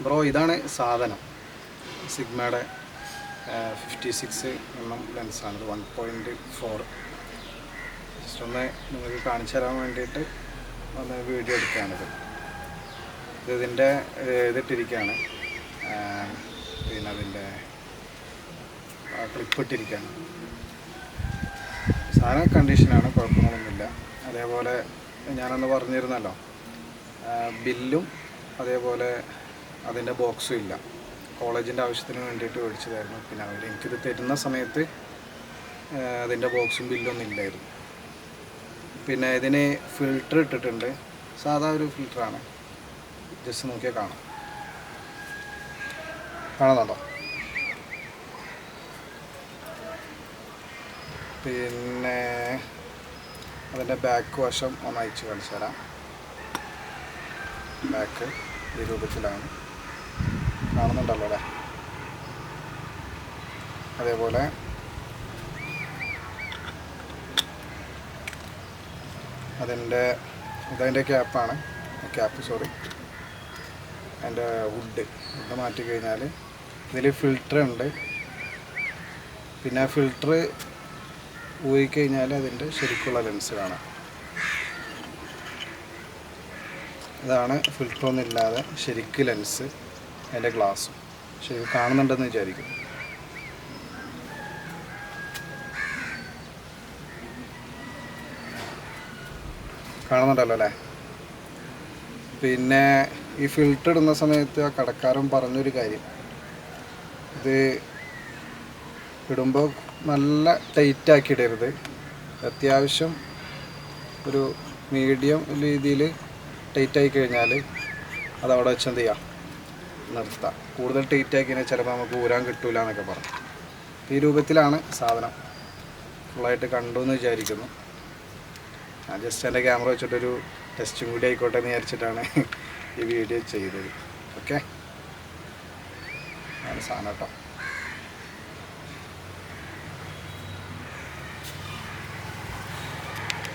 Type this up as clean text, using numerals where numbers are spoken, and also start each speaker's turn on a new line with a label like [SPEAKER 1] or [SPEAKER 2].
[SPEAKER 1] Bro ഇതാണ് സാധനം. സിഗ്മയുടെ 56mm ലെൻസാണിത്. 1.4. Just ഒന്ന് നിങ്ങൾക്ക് കാണിച്ചു തരാൻ വേണ്ടിയിട്ട് ഒന്ന് വീഡിയോ എടുക്കുകയാണിത്. ഇതിൻ്റെ ഇതിട്ടിരിക്കുകയാണ്, പിന്നെ അതിൻ്റെ ക്ലിപ്പ് ഇട്ടിരിക്കുകയാണ്. സാധനം കണ്ടീഷനാണ്, കുഴപ്പങ്ങളൊന്നുമില്ല. അതേപോലെ ഞാനന്ന് പറഞ്ഞിരുന്നല്ലോ, ബില്ലും അതേപോലെ അതിൻ്റെ ബോക്സും ഇല്ല. കോളേജിൻ്റെ ആവശ്യത്തിന് വേണ്ടിയിട്ട് മേടിച്ചതായിരുന്നു. പിന്നെ അവർ എനിക്കിത് തരുന്ന സമയത്ത് അതിൻ്റെ ബോക്സും ബില്ലൊന്നും ഇല്ലായിരുന്നു. പിന്നെ ഇതിന് ഫിൽറ്റർ ഇട്ടിട്ടുണ്ട്, സാധാ ഒരു ഫിൽറ്ററാണ്. ജസ്റ്റ് നോക്കിയാൽ കാണുന്നുണ്ടോ? പിന്നെ അതിൻ്റെ ബാക്ക് വശം ഒന്ന് അയച്ച് കാണിച്ചു തരാം. ബാക്ക് ഈ രൂപത്തിലാണ്, കാണുന്നുണ്ടല്ലോ അല്ലേ? അതേപോലെ ഇതതിൻ്റെ ക്യാപ്പാണ്, അതിൻ്റെ വുഡ് മാറ്റി കഴിഞ്ഞാൽ ഇതിൽ ഫിൽറ്റർ ഉണ്ട്. പിന്നെ ആ ഫിൽറ്റർ ഊരിക്കഴിഞ്ഞാൽ അതിൻ്റെ ശരിക്കുള്ള ലെൻസ് കാണാം. ഇതാണ് ഫിൽറ്ററൊന്നും ഇല്ലാതെ ശരിക്കും ലെൻസ്, അതിൻ്റെ ഗ്ലാസും ശരി കാണുന്നുണ്ടെന്ന് വിചാരിക്കും. കാണുന്നുണ്ടല്ലോ അല്ലേ? പിന്നെ ഈ ഫിൽറ്റർ ഇടുന്ന സമയത്ത് ആ കടക്കാരൻ പറഞ്ഞൊരു കാര്യം, ഇത് ഇടുമ്പോൾ നല്ല ടൈറ്റാക്കി ഇടരുത്. അത്യാവശ്യം ഒരു മീഡിയം രീതിയിൽ ടൈറ്റായി കഴിഞ്ഞാൽ അതവിടെ വെച്ച് എന്ത് ചെയ്യാം, നിർത്താം. കൂടുതൽ ടൈറ്റാക്കി കഴിഞ്ഞാൽ ചിലപ്പോൾ നമുക്ക് ഊരാൻ കിട്ടൂല എന്നൊക്കെ പറഞ്ഞു. ഈ രൂപത്തിലാണ് സാധനം. ഫുള്ളായിട്ട് കണ്ടു എന്ന് വിചാരിക്കുന്നു. ഞാൻ ജസ്റ്റ് എൻ്റെ ക്യാമറ വെച്ചിട്ടൊരു ടെസ്റ്റും കൂടി ആയിക്കോട്ടെ എന്ന് വിചാരിച്ചിട്ടാണ് ഈ വീഡിയോ ചെയ്തത്. ഓക്കെ, അതാണ് സാധനം കേട്ടോ.